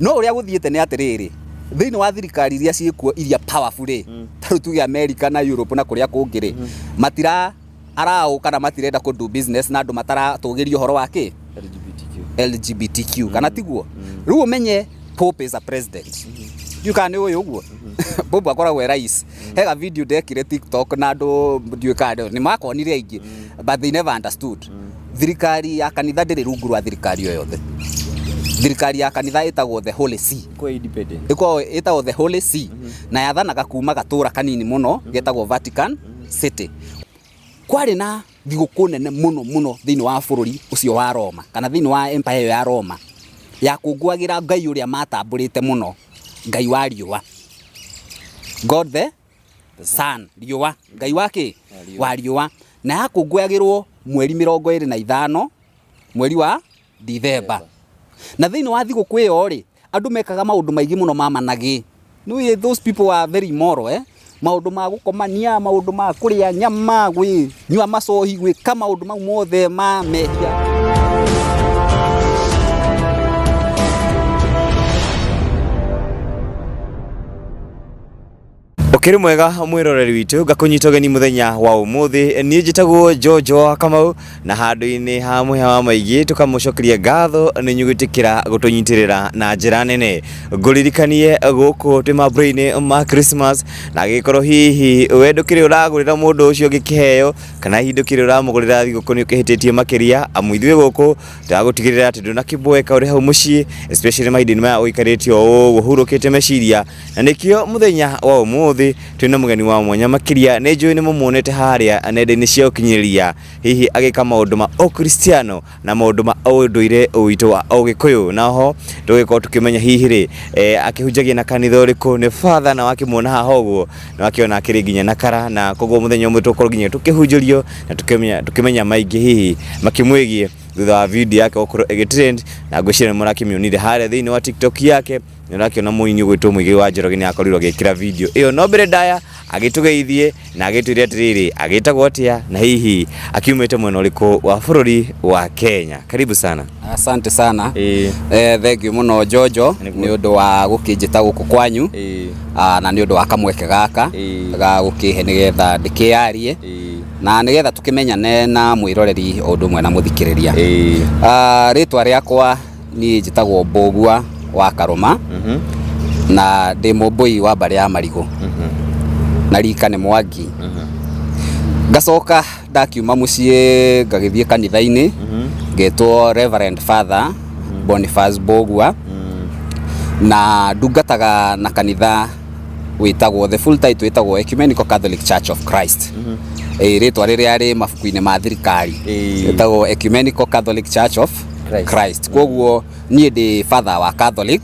no uria guthiete ni atiriri thini wa thirikari iria ciikuo iria powerful taru tuge America na Europe na kuria kungiri matira arao kana matirenda ku do business na andu matara tugirio horo wake LGBTQ kana tiguo riu umenye Pope is a president you can know uguo Pope akoragwo rais hega video dekire TikTok na andu ndiukade ni makonire aingi but they never understood thirikari ya kanitha ndiri rungu rwa thirikari yothe thirikari ya kanitha itagwo the Holy See kwa independent itagwo the Holy See na yathanaga kuma gatura kanini muno getagwo Vatican City kwari na thiguku nene muno thini wa bururi ucio wa Roma kana thini wa empire ya Roma ya kunguagira ngai uria matamburite muno ngai wa riua God the Son riua ngai wake wa riua na yakunguagirwo mweri 25 mweri wa December na thini wa thiguku iyo ri andu mekaga maundu maigi muno mamanagi no those people are very immoral maundu ma gukomania maundu ma kuria nyama gwi nyua macohi gwi kama maundu mau mothe ma mehia Ukiri mwega mwiroreri witu gakunyitogeni muthenya wa umuthi ni njitagwo Jojo Kamau na handu-ini hamwe ha maigi tukamucokeria ngatho ni nyugitikira gutunyitirira na njira nene nguririkanie guku twi mambura-ini ma Christmas na gikorwo hihi we ndukiri uragurira mundu ucio gikiheo kana hihi ndukiri uramugurira thiguku ni ukihititie makiria amu ithuĩ guku turagutigirira ati nduna kibweka uri hau mucii especially mahinda-ini maya uikaritio uguo hurukite meciria na nikio muthenya wa umuthi twina mugeni wa mwanya makiria ne njui ni mumuonete haria nenda-ini cia ukinyiriria hihi agika maundu ma Ukristiano na maundu ma unduire uitu wa Ugikuyu naho tugiko tukimenya hihi ri akihunjagia na kanitha uriku ni father na wakimuona haha uguo na wakiona akiri nginya na kara na koguo muthenya umwe tukorwo nginya tukihunjurio na tukimenya maingi hihi makimwigie thutha wa video yake okorwo egitrend na ngwicire murakimionire haria thini wa TikTok yake nirakiona muini gwitwo mwigi wa Njoroge ni akorirwo agikira video iyo no mbere daya agitugeithie na agitwire atiriri agitagwo atia na hihi akiumete mwena uriku wa bururi wa Kenya. Karibu sana. Asante sana. Thank you muno Jojo ni undu wa gukinjita guku kwanyu na ni undu wa kamweke gaka ga gukihe nigetha ndikiarie na nigetha tukimenyane na mwiroreri undu mwe na muthikiriria. Ritwa riakwa ni njitagwo Mbogua wa Karuma na ndi mumbui wa mbari ya Marigo na rika ni Mwangi ngacoka ndakiuma mucii ngagithie kanitha-ini ngetwo Reverend Father Boniface Mbogua na ndungataga na kanitha witagwo the full title witagwo Ecumenical Catholic Church of Christ ritwa riria ri mabuku-ini ma thirikari witagwo Ecumenical Catholic Church of Christ koguo nie ndi father wa Catholic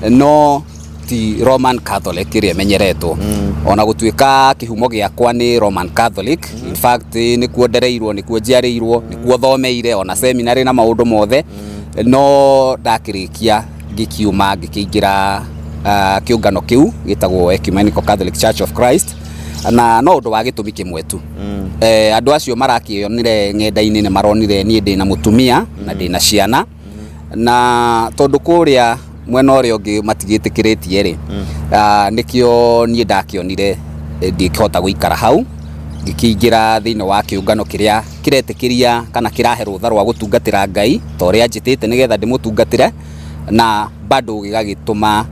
no ti Roman Catholic iria menyeretwo ona gutuika kihumo giakwa ni Roman Catholic in fact ni kuo ndereirwo ni kuo njiarirwo ni kuo thomeire ona seminary na maundu mothe no ndakirikia gikiuma gikiingira kiungano kiu gitagwo Ecumenical Catholic Church of Christ na no undu wa gitumi kimwe tu andu acio marakionire ng'enda-ini ni maronire nie ndi na mutumia na ndi na ciana na tondu kuria mwena uria ungi matigitikiritie ri nikio nie ndakionire ndikihota guikara hau gikiingira thiini wa kiungano kiria kiretikiria kana kirahe rutha rwa gutungatira Ngai to uria njitite nigetha ndimutungatire na bado gigagituma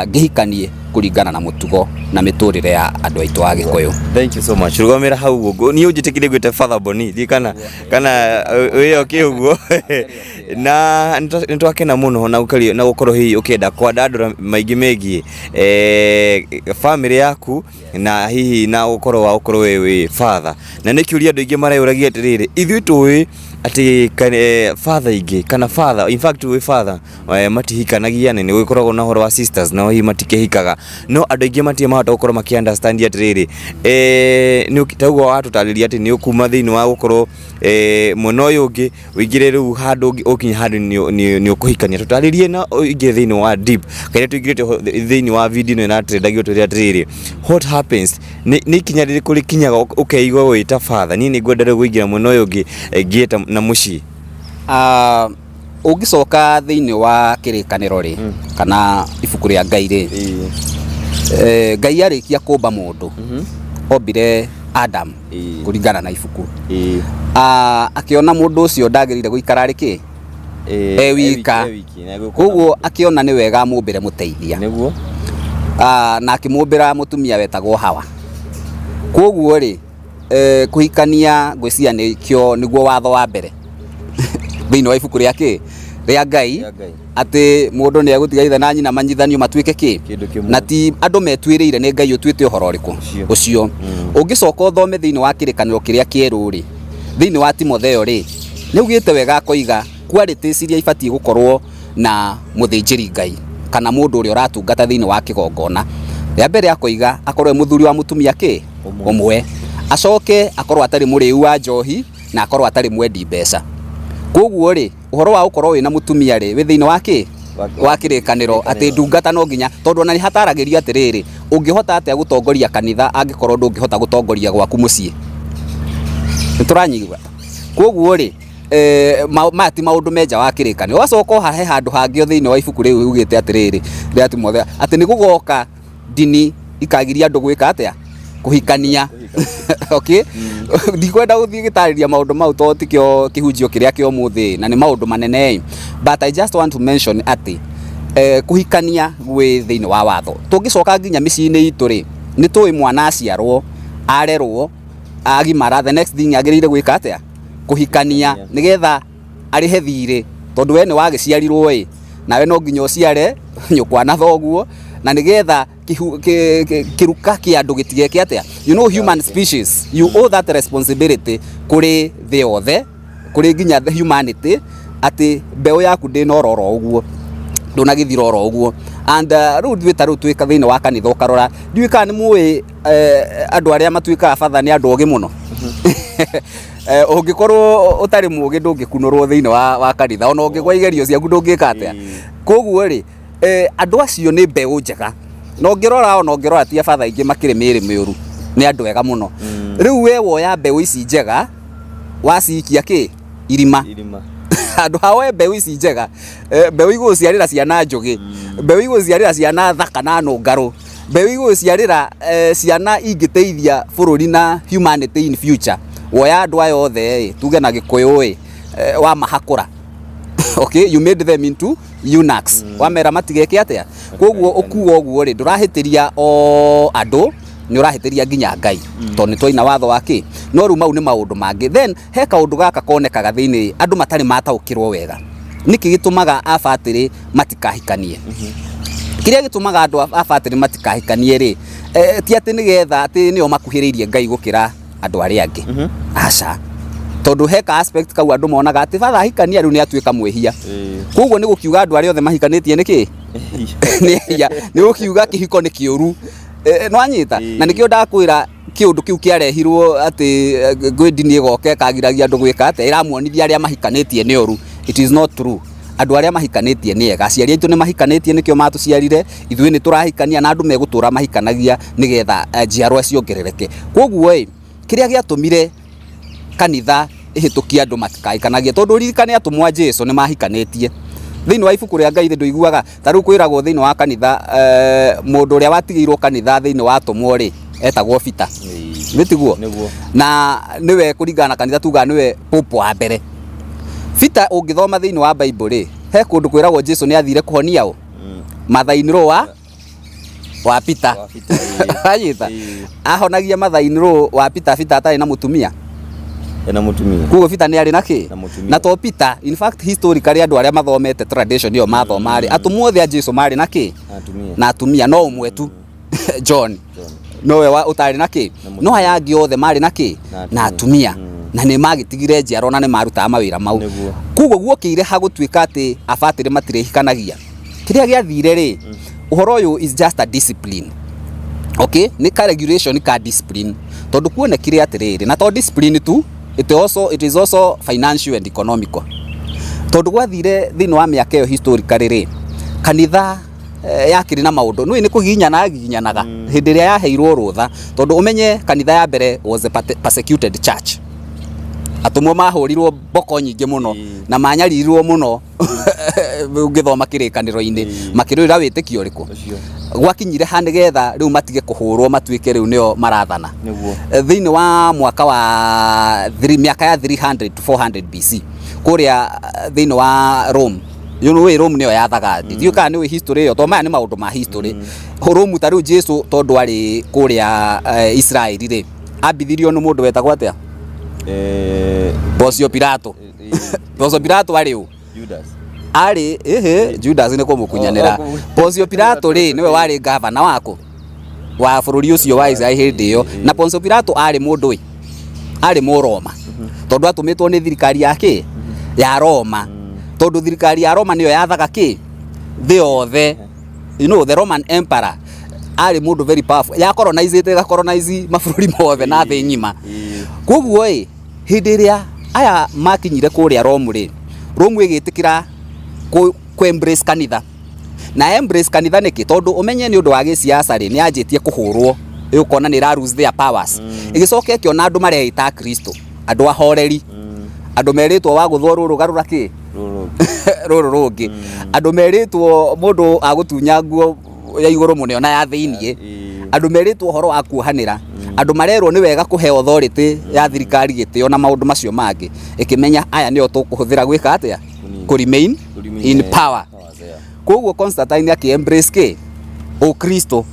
ngihikanie kuringana na mutugo na miturire ya andu aitu a Gikuyu. Thank you so much. Rugomera hau uguo ni unjitikire gwite Father Boni di kana weyo kiuguo na nitwakena muno na ukari na gukorwo hihi ukienda kwandandura maingi megie family yaku na hihi na gukorwo wewe father na nikiuria andu ingi marayuragia atiriri ithui tuwi ati father ingi kana father in fact we father matihikanagia ni gukoragwo na horo wa sisters na hihi matikehikaga no andu ingi matie mahota gukorwo maki understand atiriri ni ukitagwo watu tariria ati ni ukuma thiini wa gukorwo muno uyu ungi wigire riu handu ukinya handu ni ukuhikania tutaririe na ingi thiini wa deep kaire tuigirite thiini wa video no na trendagio turi atiriri what happens ni kinya riri kuri kinyaga ukeigwa wita father ni ngwendere guigira muno uyu ungi gieta na muci Ungicoka thiini wa kirikaniro ri kana ibuku ria Ngai ri Ngai arikia kumba mundu ombire Adam kuringana na ibuku akiona mundu ucio ndagirire guikara riki wika koguo akiona ni wega mumbire muteithia niguo na akimumbira mutumia wetagwo Hawa koguo ri kuhikania ngwiciria nikio niguo watho wa mbere thiini wa ibuku riake ria Ngai ati mundu ni agutiga ithe na nyina manyithanio matuike ki na ti andu metwirire ni Ngai utwite uhoro riku ucio ungicoka uthome thiini wa kirikaniro kiria kieru ri thiini wa Timotheo ri ni ugite wega koiga qualities iria ibatie gukorwo na muthinjiri Ngai kana mundu uria uratungata thiini wa kigongona ya mbere akoiga akorwe muthuri wa mutumia ki umwe acoke akorwo atari muriu wa njohi na akorwo atari mwendi mbeca koguo ri uhoro wa ukorwo wina mutumia ri wi thiini wa ki wa kirikaniro ati ndungata no nginya tondu ona ni hataragirio atiriri ungihota atia gutongoria kanitha angikorwo ndungihota gutongoria gwaku mucii nituranyigwa koguo ri mati maundu menja wa kirikaniro wacoka hahe handu hangi thiini wa ibuku riu ugite atiriri ria Timotheo ati ni gugoka dini ikagiria andu gwika atia kuhikania okay ndikwenda guthii gitariria maundu mau to tikio kihunjio kiria kio muthi na ni maundu manene but I just want to mention ati kuhikania gwi thiini wa watho tungicoka nginya miciini itu ri ni tui mwana aciarwo arerwo agimara the next thing agirire gwika atia kuhikania nigetha arihe thiri tondu we ni wagiciarirwo na we no nginya uciare nyukwa na thoguo na nigetha kiruka kia andu gitigeke atia human species you owe that responsibility kuri the othe kuri nginya the humanity ati mbeu yaku ndi nororo uguo ndunagithira oro uguo and riu ndwita twika thiini wa kanitha ukarora ndiwika ni muwi andu aria matuika father ni andu ogi muno ungikorwo utari mugi ndungikunurwo thiini wa kanitha ona ungigwa igerio ciaku ndungika atia koguo ri andu acio ni mbeu njega no ngirora ona ngirora ti father ingi makire miri miuru ni andu ega muno riu we woya mbeu ici njega wacikia ki irima andu hawe mbeu ici njega mbeu iguciarira ciana njugi mbeu iguciarira ciana thaka na nungaru mbeu iguciarira ciana ingiteithia bururi na humanity in future woya andu ayo othe tuge na Gikuyu wa mahakura okay you made them into eunuchs wamera matigeke atia koguo ukuo oguo ri ndurahitiria o andu ni urahitiria nginya Ngai to ni twaina watho wake no ru mau ni maundu mangi then he kaundu gaka konekaga thiini andu matari mataukirwo wega niki gitumaga abatiri matikahikanie kiria gitumaga andu abatiri matikahikanie ri ti ati nigetha ati nio makuhiriirie Ngai gukira andu aria angi aca tondu heka aspect kau andu monaga ati father hikania riu ni atuika mwehia koguo ni gukiuga andu aria othe mahikanitie niki ni gukiuga kihiko ni kiuru no anyita na nikio ndakwira kiundu kiu kiarehirwo ati gwendini igoke kagiragia andu gwika ati iramuonithia aria mahikanitie ni oru it is not true andu aria mahikanitie ni ega ciari aitu ni mahikanitie nikio matuciarire ithui ni turahikania na andu megutura mahikanagia nigetha njiarwa ciongerereke koguo kiria giatumire kanitha ihitukia andu matikahikanagia tondu ririkane atumwa Jesu ni mahikanitie thiini wa ibuku ria Ngai nduiguaga taru kwiragwo thiini wa kanitha mundu uria watigirwo kanitha thiini wa atumwa ri etagwo Peter nitiguo na niwe kuringana na kanitha tuga niwe popo wa mbere Peter ungithoma thiini wa Bible ri he kundu kwiragwo Jesu ni athire kuhonia u mathainiro wa Peter anyita ahonagia mathainiro wa Peter atari na mutumia ena mutumia kugo Peter ni ari naki na to Peter in fact historically andu aria mathomete tradition yo mathoma ri atumwothe a Jesu mari naki na atumia no umwe tu John no we utari naki no aya angi othe mari naki na atumia na ni magitigire njiaro na ni maruta mawira mau kugo guokire hagutwika ati abatiri matirehikanagia kiria giathire ri uhoro uyu is just a discipline okay ni ka regulation ni ka discipline tondu kuonekire atiriri na to discipline tu it is also financial and economical tondu gwathire thiini wa miaka iyo historically ri kanitha yakiri na maundu no ni kuginyanaga hindi ria yaheirwo rutha tondu umenye kanitha ya mbere was a persecuted church atumwo mahurirwo mboko nyingi muno na manyarirwo muno ngithoma kirikaniro-ini makirira witikio riku gwakinyire ha nigetha riu matige kuhurwo matuike riu nio marathana thiini wa mwaka wa miaka ya 300 to 400 BC kuria thiini wa Rome Rome nio yathaga ndiu kana ni history yo to maya ni maundu ma history Rome ta riu Jesu tondu ari kuria Israeli ri ambithirio ni mundu wetagwo atia Poncio Pilato Poncio Pilato ari u Judas ari Judas ni kumukunyanira Poncio Pilato ri niwe wari governor wako wa bururi ucio wa Israeli hindi yo na Poncio Pilato ari mundu ari mu Roma tondu atumitwo ni thirikari yake ya Roma tondu thirikari ya Roma niyo yathaga ki thi othe the Roman Emperor ari mundu very powerful ya colonize mabururi mothe na thi ngima koguo hindi ria aya makinyire kuria Rome ri Rome igitikira ku embrace kanitha na embrace kanitha niki tondu umenye ni undu wa gisiasa ri ni anjitie kuhurwo ukona ni ra lose their powers igicoka ikiona andu mareita Kristo andu ahoreri andu meritwo wa guthwo ruru garura ki ruru rungi andu meritwo mundu agutunya nguo ya iguru muno na ya thiinie andu meritwo horo wa kuhanira andu marerwo ni wega kuhe authority ya thirikari gitio na maundu macio mangi ikimenya aya nio tukuhuthira gwika atia ku remain in power koguo Constantine aki embrace ki o Kristo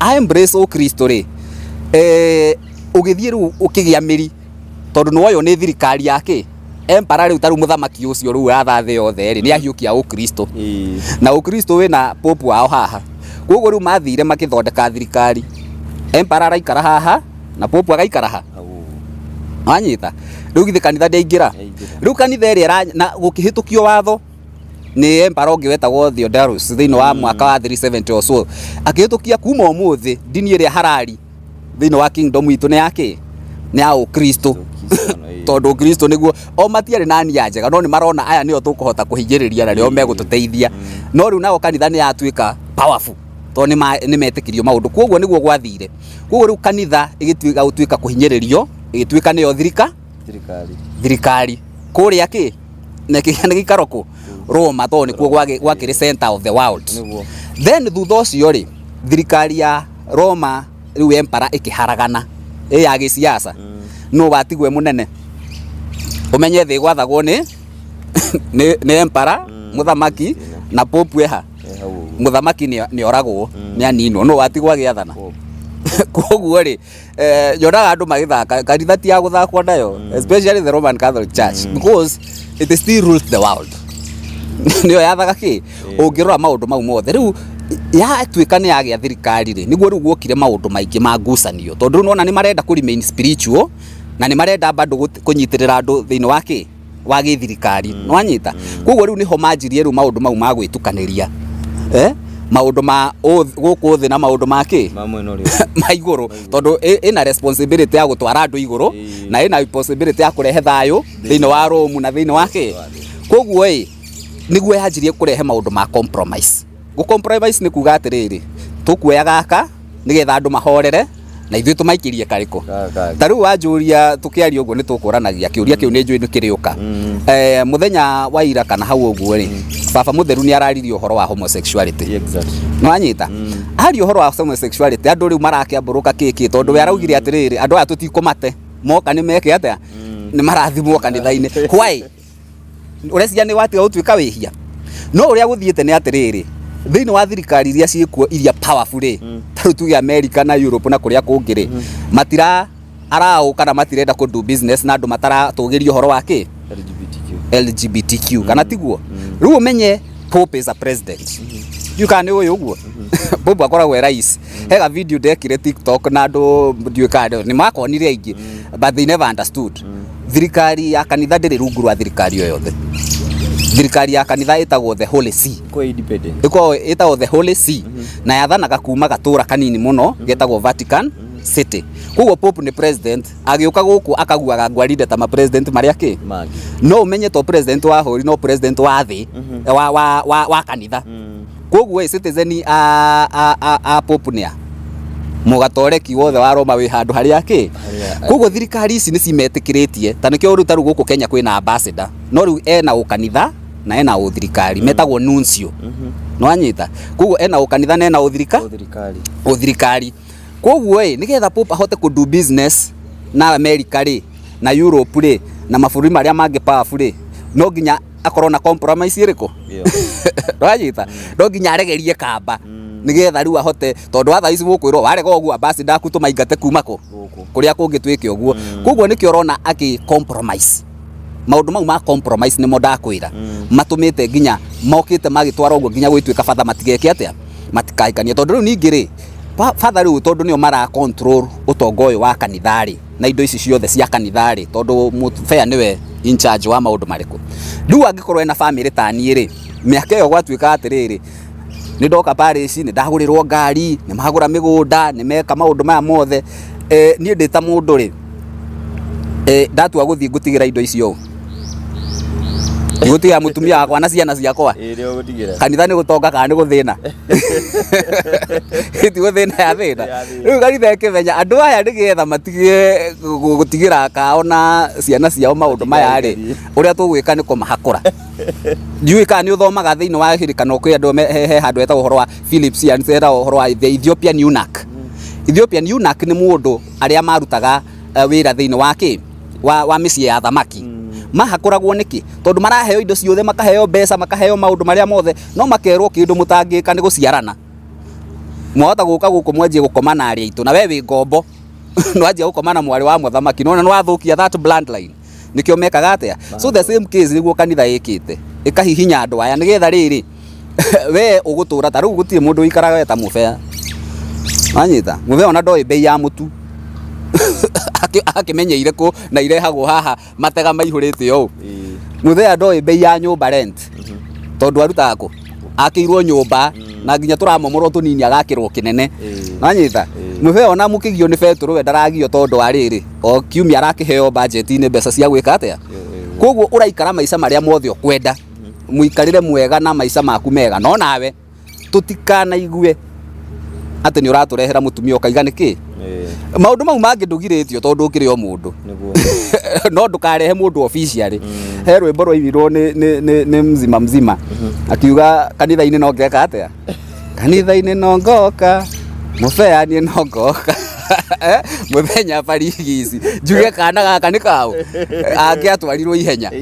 a embrace o Kristo ri ugithie ru ukigia miri tondu noyo ni thirikari yake empara riu taru muthamaki ucio riu atha thi yothe ri ni ahiukia o Kristo na o Kristo wina pope wao haha koguo riu mathire makithondeka thirikari empara araikara haha na pope agaikara ha anyita riu githi kanitha ndeingira riu kanitha ri na gukihitukio watho ni empara ungi wetagwo Theodorus thiini wa mwaka wa 370 or so akihitukia kuma umuthi dini iri harari thiini wa kingdom itu ni yake ni ya Kristo tondu Kristo niguo o matiari na nia njega no ni marona aya nio tukuhota kuhingiriria na rio megututeithia no riu nao kanitha ni yatuika powerful to ni metikirio maundu koguo niguo gwathire koguo riu kanitha igituika gutuika kuhinyiririo igituika niyo thirikari kuria ki na gikaro ku Roma to ni kuo gwakiri center of the world then thutha ucio ri thirikari ya Roma riu empara ikiharagana ya gisiasa no batigwe munene umenye thi gwathagwo ni empara muthamaki na pope eha muthamaki ni oragwo ni anino no watigwa giathana koguo ri yoraga andu magithaka kanitha ti ya guthakwo nayo especially the Roman Catholic Church because it still rules the world niyo yathaga ki ungirora maundu mau mothe riu ya tuika ni yagia thirikari ri niguo riu guokire maundu maingi ma ngucanio tondu nona ni marenda ku remain spiritual na ni marenda bado kunyitirira andu thiini wake wa githirikari no anyita koguo riu niho manjirie riu maundu mau ma gwitukaniria maundu ma guku thi na maundu make ma iguru tondu ina responsibility ya gutwara andu iguru na ina responsibility ya kurehe thayo thiini wa Rome na thiini wake koguo niguo yanjirie kurehe maundu ma compromise compromise ni kuga atiriri tukuoya gaka nigetha andu mahorere na ithuĩ tumaikirie kariko tariu wanjuria tukiaria uguo ni tukuranagia kiuria kiu ni njui nikiriuka muthenya wa ira kana hau uguo ri baba mutheru ni araririe uhoro wa homosexuality no anyita ari uhoro wa homosexuality andu riu marakiamburuka kiki tondu we araugire atiriri andu aya tutikumate moka ni meke atia ni marathimwo kanitha-ini why urecia ni watiga utuika wihia no uria guthiete ni atiriri thiini wa thirikari iria ciikuo iria powerful ri taru tuge America na Europe na kuria kungiri matira arao kana matirenda ku do business na andu matara tugirio horo wake LGBTQ kana tiguo riu umenye Pope is a president yukani uyu uguo Pope akoragwo rais hega video dekire TikTok na andu ndiukade ni makonire aingi but they never understood thirikari ya kanitha ndiri rungu rwa thirikari yothe thirikari ya kanitha itagwo the Holy See ko independent itagwo the Holy See na yathanaga kuma gatura kanini muno getagwo Vatican City koguo Pope ni president agiuka guku akaguaga ngwarinde ta ma president maria ki no umenye to president wa hori no president wa thi wa kanitha koguo citizen a Pope nia mugatoreki wothe wa Roma wi handu haria ki koguo thirikari ici ni cimetikiritie ta nikio ru taru guku Kenya kwina ambassador no ru ena ukanitha na ena uthirikari metagwo nuncio no anyita koguo ena ukanitha na ena uthirikari koguo nigetha Pope ahote ku do business na America ri na Europe ri na mabũrũri maria mangi powerful ri no nginya akorwo na compromise iriko no anyita no nginya aregerie kamba nigetha riu ahote tondu atha ici gukwirwo warega uguo ambassador aku tumaingate kuma ko kuria kungi twike uguo koguo nikio rona aki compromise maundu mau ma compromise nimo ndakwira matumite nginya mokite magitwara uguo nginya gwituika father matigeke atia matikaikanie tondu riu ningi ri father riu tondu nio mara control utongo uyu wa kanithari na indo ici ciothe cia kanithari tondu mutfea niwe in charge wa maundu mariku riu angikorwo ena family tani ri miaka iyo gwatuika atiriri ni ndoka Paris ni ndagurirwo ngari ni magura migunda ni meka maundu maya mothe ni ndita mundu ri ndatua guthii ngutigira indo icio ngutigira mutumia wakwa na ciana ciakwa rio gutigira kanitha ni gutonga kana ni guthina iti guthina ya thina riu kanitha ikimenya andu aya nigetha matige gutigira kao na ciana ciao maundu maya ri uria tugwika ni kumahakura ndiui kana ni uthomaga thiini wa hirikano kwi andu he handu eta uhoro wa Philips and uhoro wa the Ethiopian eunuch. Ethiopian eunuch ni mundu aria marutaga wira thiini wa ki wa micii ya thamaki mahakoragwo niki tondu maraheo indo ciothe makaheo mbeca makaheo maundu maria mothe no makerwo kindu mutangika ni guciarana mwahota guka guku mwanjie gukoma na aria itu na we wi ngombo no anjie gukoma na mwari wa muthamaki no no athukia that bloodline nikio mekaga atia so the same case niguo kanitha ikite ikahihinya andu aya nigetha riri we ugutura ta riu gutire mundu ikaraga we ta mubea anyita mubea ona ndoi bei ya mutu akimenyeire ko na irehagwo haha matega maihurite yo muthea ndoi bei ya nyumba rent tondu arutaga ko akirwo nyumba na nginya turamomorwo tunini agakirwo kinene nanyita muthea ona mukigio ni Petro we ndaragio tondu ariri o kiumia arakiheo budget ni mbeca cia gwika atia koguo uraikara maisha maria mothe ukwenda muikarire mwega na maisha maku mega no nawe tutikana igue ati ni uraturehera mutumia ukaiga niki maundu mau mangi ndugiritio tondu ukiri o mundu no ndukarehe mundu officially he rwimbo rwaibirwo ni mzima akiuga kanitha-ini no ngeka atia kanitha-ini no ngoka mubea ni no ngoka muthenya parigisi njuge kana gaka ni kau angiatwarirwo ihenya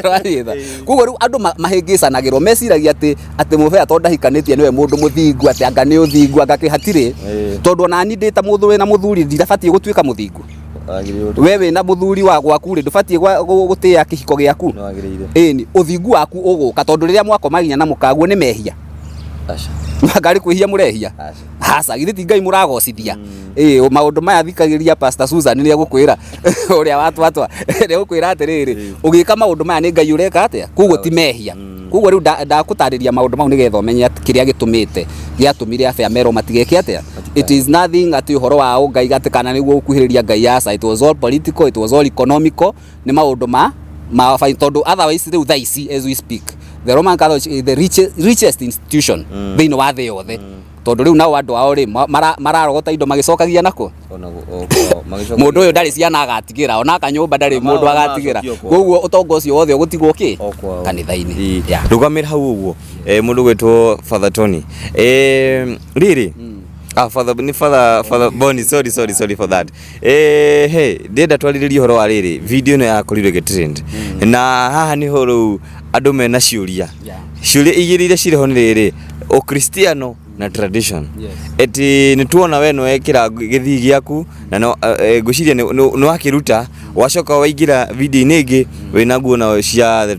rwaritha koguo riu andu mahingicanagirwo meciragia ati mubea tondu ndahikanitie niwe mundu muthingu ati anga ni uthingu anga kihatire tondu ona ni ndita mundu wina muthuri ndirabatie gutuika muthingu wewe na muthuri wa gwaku ri ndubatie gutia kihiko giaku ni uthingu waku uguka tondu riria mwakomaginya na mukaguo ni mehia ngari kwihia murehia hasa githi ngai muragocithia maundu maya thikagiria Pastor Susan ni agukwira uria watwa ni gukwira atiriri ugika maundu maya ni ngai ureka atia koguo ti mehia koguo riu ndakutariria maundu mau nigetha umenye ati kiria gitumite giatumire afya mero matigeke atia it is nothing ati uhoro wa ngai gatikana niguo ukuhiriria ngai yasa it was all political it was all economical ni maundu ma fine tondu otherwise riu thaici as we speak the Roman Catholic is the richest institution thiini wa thi yothe tondu riu nao andu ao ri mararogota indo magicokagia nako mundu uyu ndari ciana agatigira ona kanyumba ndari mundu agatigira koguo utongo ucio wothe ugutigwo ki kanitha-ini rugamira hau uguo mundu gwetwo Father Tony riri Father Boni sorry for that hey ndenda twariririe horo wa riri video no yakorirwe getrend na haha ni horo andu mena ciuria ciuria igirire ciriho ni riri o Kristiano na tradition eti nituona we no ekira githi giaku na no nguciria no akiruta wacoka waigira video inegi we naguo na cia the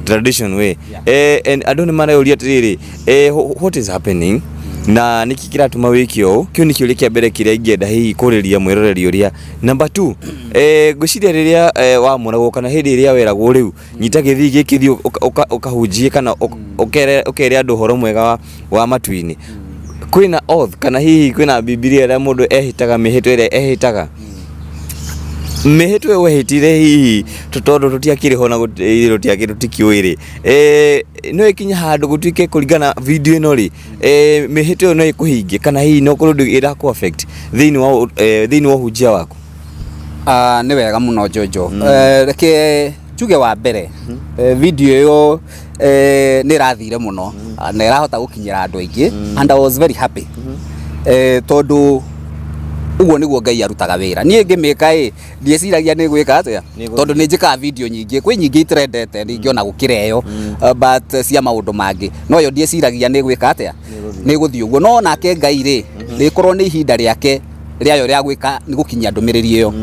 tradition way and I don't matter uria riri what is happening na niki kiratuma wikio kio nikio likia mbere kiria ingenda hihi kuriria mwiroreri uria number 2 nguciria riria wamuragwo kana hindi iria weragwo riu nyita githi gikithii ukahunjie kana ukere andu horo mwega wa matuini kwina oath kana hihi kwina Biblia ria mundu ehitaga mihito iria ehitaga mehitwe wehitire hihi tutondo tutiakire hona gutiakire tikiwire no ikinya handu gutwike kuringana video ino ri mehitwe no ikuhingie kana hihi no kurundu ira ku affect thini wa hujia wako. Ni wega muno Jojo. Reke njuge wa mbere video yo ni rathire muno na irahota gukinyira andu aingi and I was very happy tondu uguo niguo Ngai arutaga wira. Nie ngimika ndieciragia ni gwika atia tondu ni njika video nyingi kwi nyingi trendete ningiona gukireyo but cia maundu mangi no yo ndieciragia ni gwika atia ni guthii uguo no nake Ngai ri ni korwo ni ihinda riake riayo ria gwika ni gukinyia ndumiriri iyo.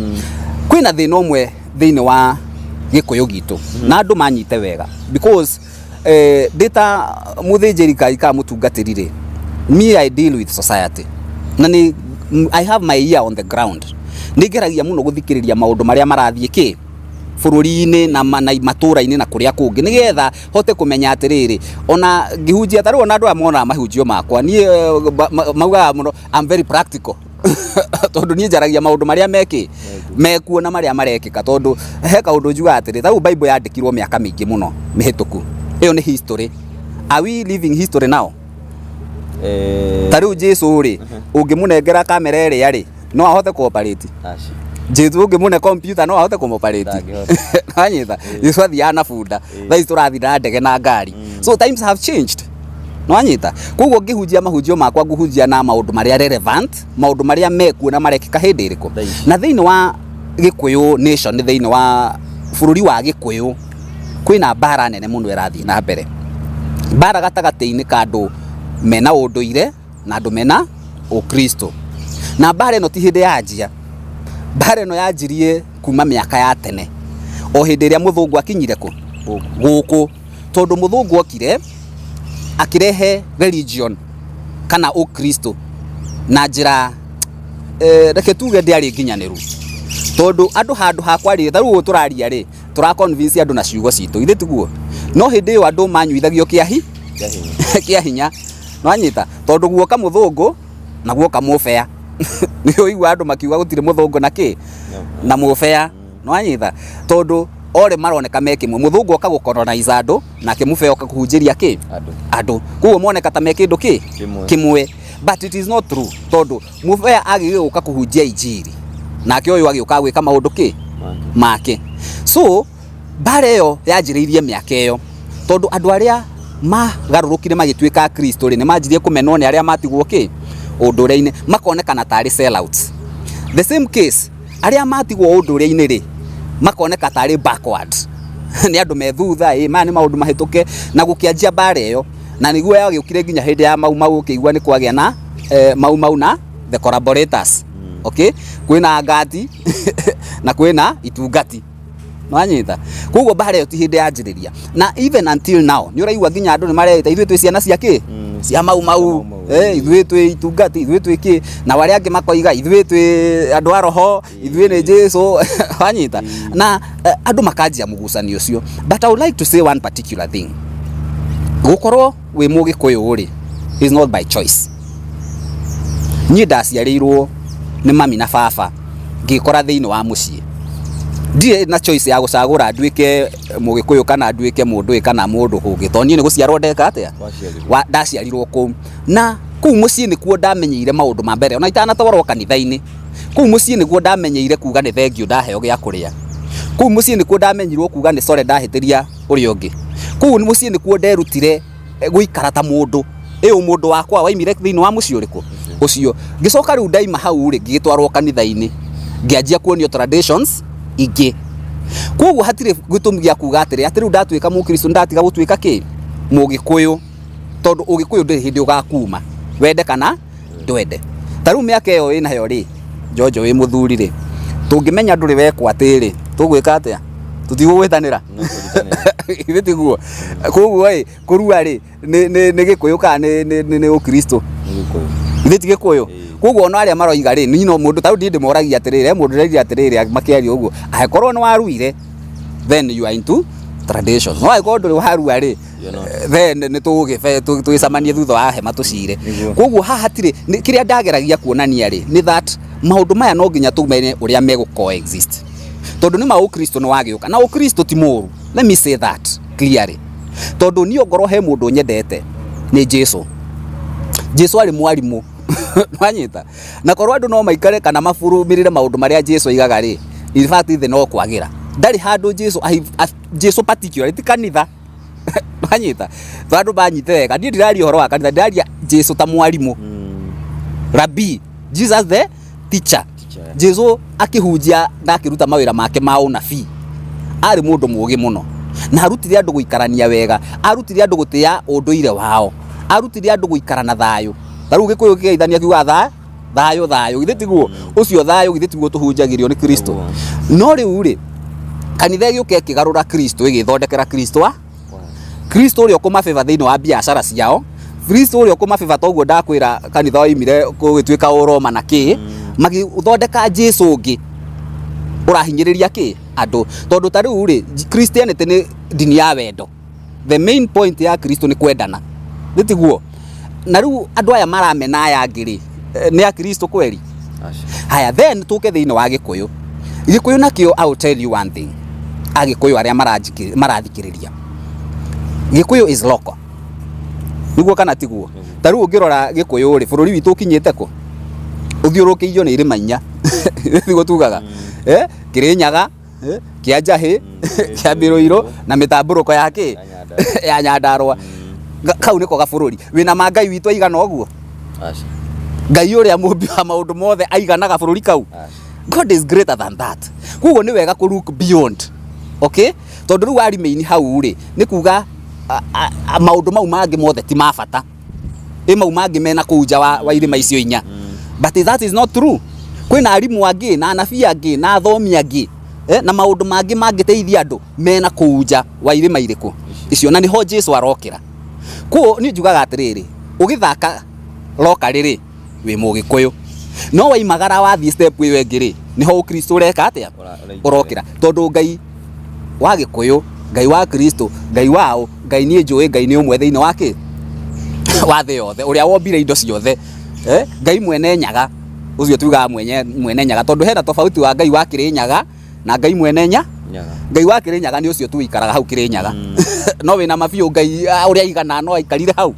Kwina thina umwe thiini wa Gikuyu gitu na andu manyite wega because data muthinjiri Ngai ka mutungatirire me I deal with society na ni I have my ear on the ground. Nigeragia muno guthikiriria maundu maria marathie ki bururi-ini na matura-ini na kuria kungi nigetha hote kumenya atiriri ona ngihunjia taru ona andu amona mahunjio makwa ni mauga muno I'm very practical tondu ni njaragia maundu maria mekuona maria marekika tondu he kaundu njuga atiri tau Bible yandikirwo miaka mingi muno mihituku iyo ni history. Are we living history now? Tariu Jesu ri ungimunengera kamera iri ari no ahote cooperate Jesu ungimune computer no ahote cooperate anyita Yesu athia na bunda thai turathi na ndege na ngari. So times have changed no anyita koguo ngihunjia mahunjio makwa nguhunjia na maundu maria relevant maundu maria mekuona marekika hindi iriko na thiini wa Gikuyu nation thiini wa bururi wa Gikuyu kwina bara nene muno irathi na mbere bara gatagati-ini ka andu mena unduire na andu mena ukristo na bara ino ti hindi yanjia bara ino yanjirie kuma miaka ya tene o hindi iria muthungu akinyire ku guku tondu muthungu okire akirehe religion kana ukristo na njira reke tuge ndiari nginyaniru tondu andu handu hakwa ri tharu turaria ri tura convince andu na ciugo citu ithe tiguo no hindi yo andu manyuithagio kia hinya no anyita tondu guoka muthungu na guoka mufea niyo igwa andu makiuga gutire muthungu na ki na mufea no anyita tondu ore maroneka mekimwe muthungu oka gukolonize andu nake mufea oka kuhunjiria ki andu kuo moneka ta mekindu ki kimwe but it is not true tondu mufea agige guka kuhunjia injiri nake uyu agioka gwika maundu ki make. So bare yo yanjiriirie miaka iyo tondu andu aria magarurukire magitwika Kristo ri ni manjirie kumenwo ni aria matigwo ki undure-ini makonekana tari sellouts. The same case aria matigwo undure-ini ri makoneka tari backward ni andu methutha mani maundu mahituke na gukianjia bare yo na niguo yagiukire nginya hindi ya mau ukigwa ni kwagia na mau na the collaborators. Okay, kwina ngati na kwina itungati no anyita koguo bare yo ti hindi yanjiriria na even until now ni uraigua nginya andu ni mareta ithuĩ twĩ ciana cia ki cia mau ithuĩ twĩ itungati ithuĩ twĩ ki na wale angi makoiga ithuĩ twĩ andu a roho ithuĩ ni Jesu anyita na andu makanjia mugucanio ucio. But I would like to say one particular thing. Gukorwo wi Mugikuyu ri is not by choice. Ni ndaciarirwo ni mami na baba ngikora thiini wa mucii ndire na choice ya gucagura nduike Mugikuyu kana nduike mundu kana mundu hungi to nie ni guciarwo ndeka atia ndaciarirwo ku na ku mucii ni kuo ndamenyeire maundu ma mbere ona itanatwarwo kanitha-ini ku mucii ni kuo ndamenyeire kuga ni thengio ndaheo gya kuria ku mucii ni kuo ndamenyirwo kuga ni sore ndahitiria uri ungi ku mucii ni kuo nderutire guikara ta mundu mundu wakwa waimire thiini wa mucii uriku ucio ngicoka riu ndaima hau ri ngitwarwo kanitha-ini ngianjia kuonio traditions ingi koguo hatire gitumi gya kuga atiri riu ndatwika mukristo ndatiga gutwika ki Mugikuyu tondu Ugikuyu ndiri hindi ugakuma wende kana ndwende. Tariu miaka iyo ina yo ri Jojo wi muthuri ri tungimenya nduri wekwa atiri tugwika atia tutigugwitanira ithe tiguo koguo kurua ri ni Gikuyu ka ni ukristo ithe ti Gikuyu koguo ona aria maroiga ri ni no mundu tau ndi moragia atirire mundu regia atirire makiaria uguo akorwo ni waruire then you are into traditions no akorwo nduri warua ri then ni tugicamanie thutha wa hema tucire koguo ha hatire kiria ndageragia kuonania ri ni that maundu maya no nginya tumenye uria mego coexist tondu nima ukristo no wagiuka na ukristo ti muru. Let me say that clearly. Tondu ni ogoro he mundu nyendete ni Jesu. Jesu ari mwarimu mwanyita na korwo andu no maikare kana mafurumirire maundu maria Jesu aigaga ri, in fact ithe no kwagira ndari handu Jesu particularly ti kanitha mwanyita andu banyite wega ndi ndirari horo wa kanitha, ndiraria Jesu ta mwarimu. Rabbi Jesus the teacher. Jesu akihunjia na akiruta mawira make ma unabii ari mundu mugi muno na arutire andu guikarania wega, arutire andu gutia unduire wao, arutire andu guikara na thayu. Taru Gikuyu kigeithania kiuga thayu githe tiguo ucio thayu githe tiguo tuhunjagirio ni Kristo. No riu ri kanitha giuke kigarura Kristo igithondekera Kristo Kristo uri okuma favor thiini wa biashara ciao, Kristo uri okuma favor toguo ndakwira kanitha oimire gugituika uroma na ki magithondeka Jesu ungi urahinyiriria ki andu tondu tariu ri Christianity ni dini ya wendo. The main point ya Kristo ni kwendana gitiguo na riu andu aya maramena aya ngiri ni a Kristo kweli. Haya then tuke thiini wa Gikuyu nakio I will tell you one thing. Agikuyu aria marathikiriria Gikuyu is local niguo kana tiguo. Tariu ungirora Gikuyu ri bururi witu kinyite ku uthiurukiirio ni irima inya niguo tugaga Kirinyaga Kianjahi Kiambiruiro na mitamburuko yake ya Nyandarua. Kau niko gabururi wina mangai witu aigana oguo Ngai uria mumbi wa maundu mothe aigana gabururi kau. God is greater than that. Kugo ni wega ku look beyond. Okay, tondu ru ari main hau ri ni kuga maundu mau mangi mothe ti mabata mau mangi mena kuja wa irima icio inya. But that is not true. Kwina arimu angi na anabii angi na athomi angi na maundu mangi mangiteithia andu mena kuja wa irima iriku icio na niho Jesu arokira. Ko ni njugaga atiriri ugithaka roka riri wi Mugikuyu no waimagara wathi step wi wengiri niho Kristo ureka atia urokira tondu Ngai wa Gikuyu, Ngai wa Kristo, Ngai wao, Ngai ni njui, Ngai ni umwe thiini wake wa thi yothe uria wombire indo ciothe. Ngai mwene nyaga ucio tugaga mwene nyaga tondu hena tofauti wa Ngai wa Kirinyaga na Ngai mwene nyaga. Ngai wa Kirinyaga ni ucio tu ikaraga hau Kirinyaga no wina mabiu Ngai uria igana no aikarire hau.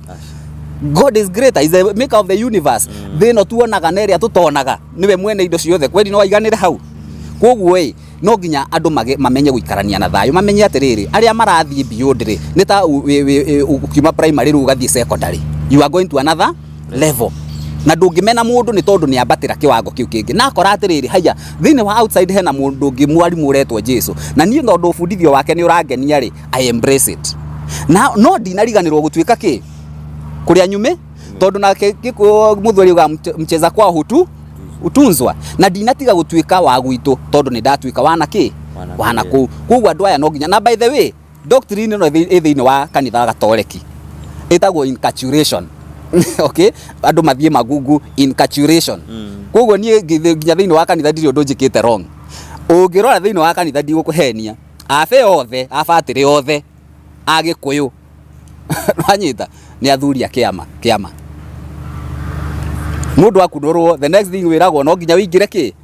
God is greater, is the maker of the universe. Thino tuonaga na iria tutonaga niwe mwene indo ciothe kweli no aiganire hau. Koguo no nginya andu mamenye guikarania na thayu, mamenye atiriri aria marathie beyond ri ni ta ukiuma primary ru gathie secondary, you are going to another level na ndungimena mundu ni tondu ni ambatira kiwango kiu kingi na akora atiriri haya thini wa outside hena mundu ngi mwarimu uretwo Jesu na nie tondu bundithio wake ni urangenia ri I embrace it. Na no dinariganirwo gutuika ki kuria nyume tondu na muthuri uga mcheza kwa utunzwa na dinatiga gutuika wa gwitu tondu ni ndatuika wana ki wana ku kuwa andu aya no nginya. Na by the way doctrine no thiini wa kanitha Gatoleki etagwo incarceration okay andu mathie magungu incarceration. Koguo nie nginya thiini wa kanitha ndiri undu njikite wrong. Ungirora thiini wa kanitha ndigukuhenia abe othe abatire othe Agikuyu ranyita ni athuri a kiama mundu akundurwo the next thing wiragwo no nginya wingire ki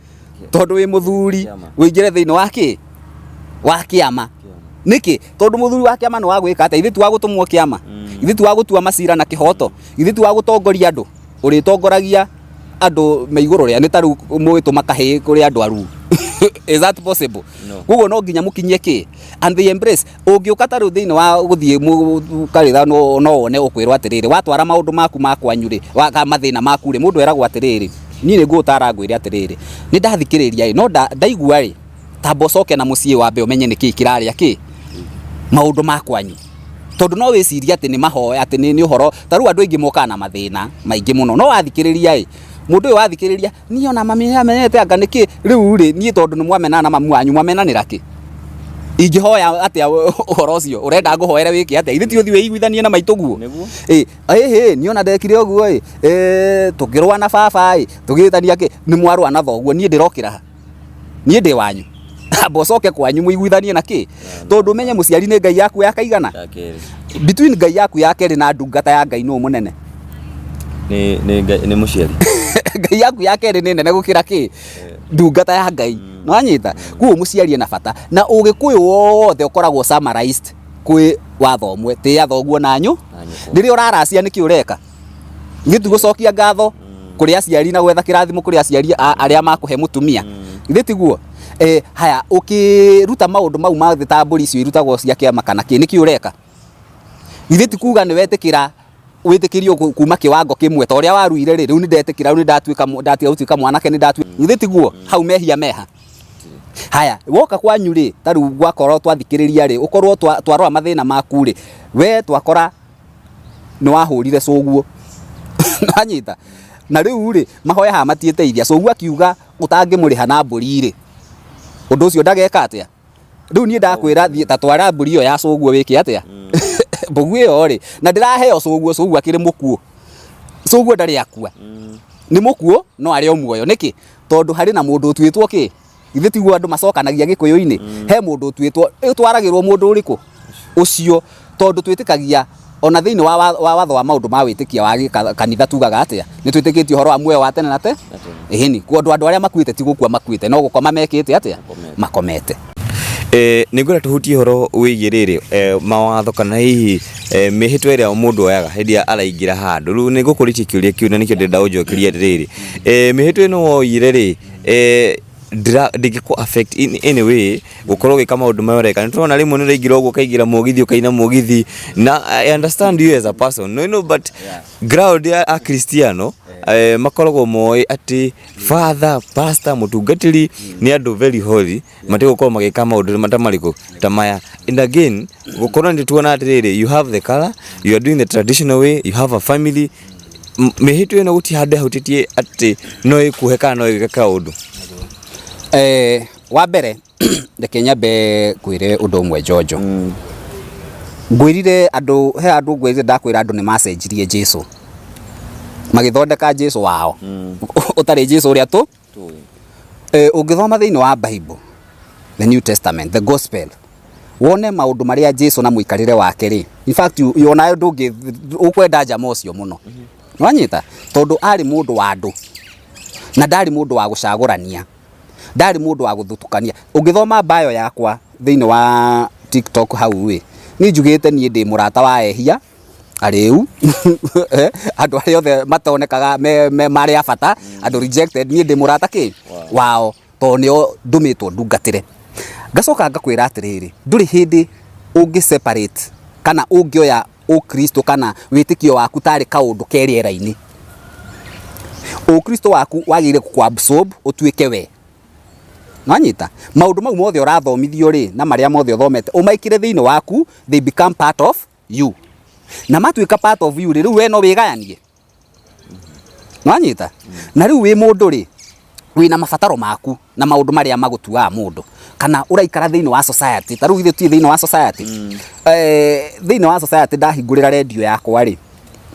tondu wi muthuri wingire thiini wa ki wa kiama niki tondu muthuri wa kiama no wagwika ate ithitu wa gutumwo kiama ithitu wa gutua macira na kihoto ithitu wa gutongoria andu uritongoragia andu meiguru ria ni taru mwitu makahi kuri andu aru is that possible? Kugo no nginya mukinyie ki and they embrace ungiuka taru thiini wa guthie karitha no one ukwirwa atiriri watwara maundu maku makwanyu ri wa mathina maku ri mundu eragwo atiriri ni ngutara ngwire atiriri ni ndathikiriria no ndaigua ri tambocoke na mucii wambe umenye niki kiraria ki maundu makwanyu tondu no wiciria ati ni mahoya ati ni uhoro taru andu ingi moka na mathina maingi muno no wathikiriria mundu uyu wathikiriria ni ona amenyete anga niki riu ri ni tondu ni mwamena na mamu wanyu mwamenanira ki ingihoya atia uhoro ucio urenda nguhoere wiki atia ithi ti uthi wiguithanie na maituguo ni ona ndekire uguo tukirwa na baba tugitania ki ni mwarwa na thoguo ni ndirokira ni ndi wanyu bocoke kwanyu muiguithanie na ki tondu menye muciari ni Ngai yaku yakaigana between Ngai yaku ya keri na ndungata ya Ngai no munene ni muciari ngai yaku ya keri ni nene gukira ki ndungata ya ngai no anyita kuo muciarie na bata na ugikuyu wothe ukoragwo summarized kwi watho umwe ti athoguo nanyu ndiri uraracia niki ureka ngitu gucokia ngatho kuri aciari na gwetha kirathimo kuri aciari aria makuhe mutumia ngitiguo haya ukiruta maundu mau ma thitamburi icio irutagwo cia kiama kana ki niki ureka ngiti kuga ni wetikira witikirio kuma kiwango kimwe ta uria waruire riu ni ndetikira riu ni ndatiga utuika mwanake ni ndatuika ngitiguo hau mehia meha haya woka kwanyu ri taru gwakorwo twathikiriria ri ukorwo twarora mathina maku ri we twakora ni wahurire coguo anyita na riu ri mahoya ha matieteithia coguo akiuga utangimuriha na mburi ri undu ucio ndageka atia riu ni ndakwira ta twara mburi iyo ya coguo wiki atia mbugu iyo ri na ndiraheo coguo akiri mukuo coguo ndari akua ni mukuo no ari o muoyo niki tondu hari na mundu twitwo ki ithe tiguo andu macokanagia gikuyu-ini he mundu twitwo twaragirwo mundu uriku ucio tondu twitikagia ona thiini wa watho wa maundu ma witikia wa kanitha tugaga atia ni twitikitio horo wa muoyo wa tene na te ihini kundu andu aria makuite ti gukua makuite no gukoma mekite atia makomete ningura tuhutie horo wigie riri mawatho kana hihi mihitwa iria mundu oyaga hindia araingira handu riu nigukuritie kiuria kiu na nikio ndenda unjokeria riri mihitwa ino woire ri ndingiku affect in any way gukorwo gika maundu mayoreka nitona rimwe niraingira uguo kaigira mugithi ukaina mugithi na I understand you as a person no but ground a Cristiano makoragwo moy ati father pastor mutungatiri ni andu very holy matigukorwo magika maundu matamariku tamaya and again gukorwo ndituona atiriri you have the color you are doing the traditional way you have a family mihitwa ino guti hande hutitie ati no ikuheka no igeka undu wa mbere ndeke nyambe kwire undu umwe Jojo ngwirire andu he andu ngwirire ndakwira andu ni macenjirie Jesu magithondeka Jesu wao utari Jesu uria tu ungithoma thiini wa Bible the New Testament the gospel wone maundu maria Jesu na muikarire wake ri in fact yona andu ngi ukwenda njama ucio muno nwanyita tondu ari mundu wa andu na ndari mundu wa gucagurania ndari mundu wa guthutukania ungithoma bio yakwa thiini wa TikTok hau wi ni njugite ni ndi murata wa ehia ariu andu aria othe matonekaga me mari abata andu rejected ni ndi murata ki wao to nio ndumitwo ndungatire ngacoka ngakwira atiriri nduri hindi ungi separate kana ungioya ukristo kana witikio waku tari kaundu keriera-ini ukristo waku wagire kuabsorb utuike we nanyita maundu mau mothe urathomithio ri na maria mothe uthomete umaikire thiini waku they become part of you na matuika part of you riu we no wigayanie nanyita na riu wi mundu ri wina mabataro maku na maundu maria magutuaga mundu kana uraikara thiini wa society ta riu ithe tu thiini wa society thiini wa society ndahingurira radio yakwa ri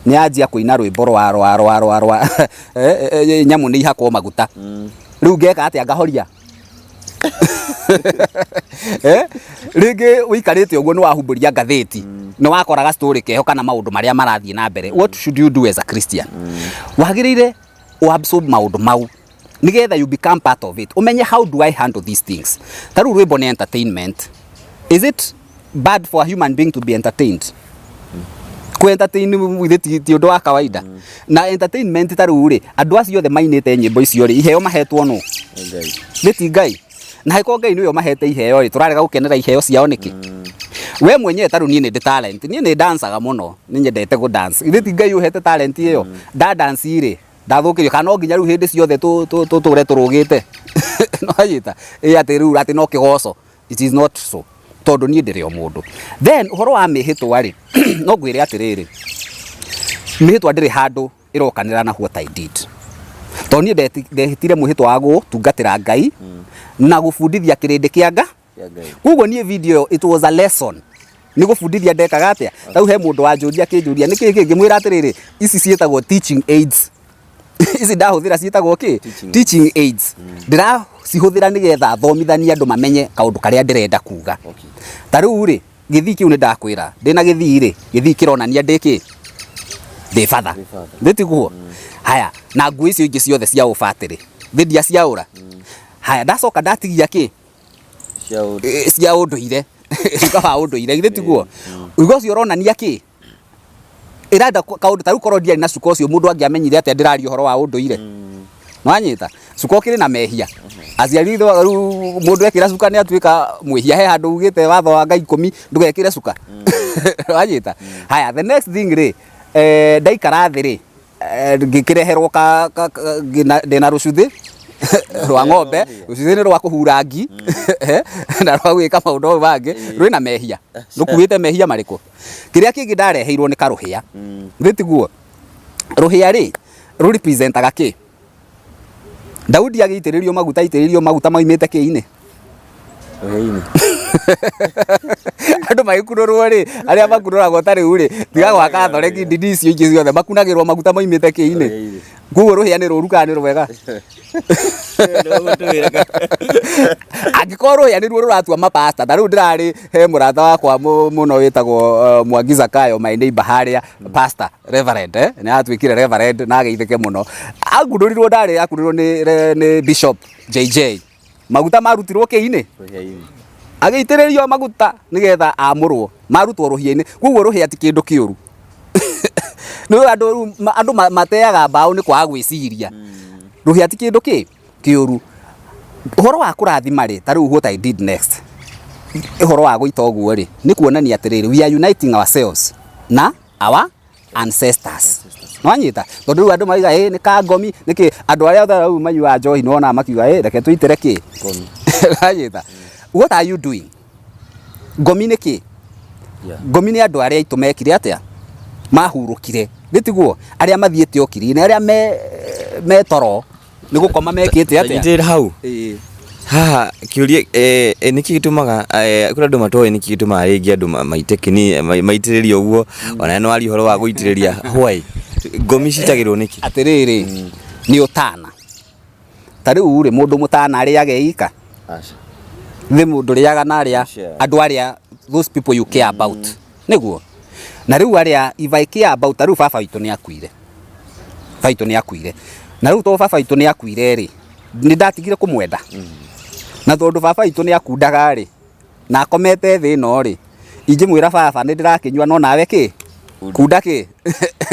ni anjia kuina rwimbo rwa nyamu ni ihakwo maguta riu ngeka atia ngahoria ringi wikarite uguo ni wahumburia ngatheti ni wakoraga story keho kana maundu maria marathie na mbere what should you do as a Christian wagirire absorb maundu mau nigetha you become part of it umenye how do I handle these things taru rwimbo ni entertainment is it bad for a human being to be entertained entertain with ti undu wa kawaida na entertainment taru ri andu acio othe mainite nyimbo icio ri iheo mahetwo no ngai ngai na heko ngai niyo mahete iheo ri turarega gukenera iheo ciao niki we mwenyewe taru nie ni talent nie ni dancaga muno ni nyendete go dance ithi ngai uhete talent iyo da dance ri ndathukirio kana nginya riu hindi ciothe ture turugite no ayita ati riu ati no kigoco it is not so tondu nie ndiri o mundu then uhoro wa mihitwa ri no ngwire atiriri mihitwa ndiri handu irokanira na what I did to nie ndehitire muhitwa wa gutungatira ngai na gufundithia kirindi kia nga kugo nie video it was a lesson ni gufundithia ndekaga atia tau he mundu wa njuria kinjuria niki kingi mwira atiriri ici cietagwo teaching aids ici ndahuthira cietagwo ki teaching aids ndira cihuthira nigetha thomithania andu mamenye kaundu karia ndirenda kuga ta riu ri githi kiu ni ndakwira ndina githi ri githi kironania ndiki the father nditiguo haya na ngui icio ingi ciothe cia ubatiri thindia ciaura haya ndacoka ndatigia ki cia unduire ikawa unduire nditiguo ugo cio ronania ki irada kaundu taru korwo ndiari na cuka ucio mundu angiamenyire ati ndirari uhoro wa unduire nwanyita cuka ukiri na mehia aciari mundu ekira cuka ni atuika mwihia he handu ugite watho wa Ngai 10 ndugekire cuka nwanyita haya the next thing ri ndaikara thi ri ngikireherwo ndina rucuthi rwa ng'ombe rucuthi ni rwa kuhura ngi na rwa gwika maundu bangi rwina mehia rukuite mehia mariko kiria kingi ndareheirwo ni karuhia nditiguo ruhia ri ru representaga ki Daudi agitiririo maguta maimite kiine andu magikururwo ri aria makururagwo tari uri tiga gwaka thoreki ndini icio ingi ciothe makunagirwo maguta maimite kiine nguo ruhia ni ruru kana ni rwega angĩkorwo ruhia nĩruo rũratua mapasta ta rĩu ndĩrarĩ he mũrata wakwa mũno wĩtagwo Mwangi Zakayo my neighbor harĩa pastor reverend nĩ atuĩkire reverend na ageithĩke mũno angundũrirwo ndarĩ akundũrirwo nĩ Bishop JJ maguta marutirwo kĩine agĩitĩrĩrio maguta nĩgetha amũrwo marutwo ruhia-inĩ koguo ruhia ti kĩndũ kĩũru nĩ andũ mateaga mbaũ nĩ kwaga gwĩciria ruhia ti kĩndũ kĩũru uhoro wa kurathima ri ta riu what I did next uhoro wa guita oguo ri ni kuonania atiriri we are uniting ourselves na our ancestors nwanyita tondu riu andu maiga ni kangomi niki andu aria othe riu manyua njohi nona makiuga reke tuitere ki nwanyita what are you doing ngomi niki ngomi ni andu aria itumekire atia mahurukire nditiguo aria mathiete okiri-ini aria me toro ni gukoma mekite atia njira hau haha kiuria niki gitumaga kuri andu matoe niki gitumaga ringi andu maitekini maitiririo uguo ona no ari horo wa guitiriria hwai ngomi citagirwo niki atiriri ni utana ta riu ri mundu mutana ariage ika acha ni mundu riaga na aria andu aria those people you care about niguo na riu aria if I care about riu baba witu ni akuire na riu to baba itu ni akuire ri ni ndatigire kumwenda na tondu baba itu ni akundaga ri na akomete thi no ri ingimwira baba ni ndirakinywa no nawe ki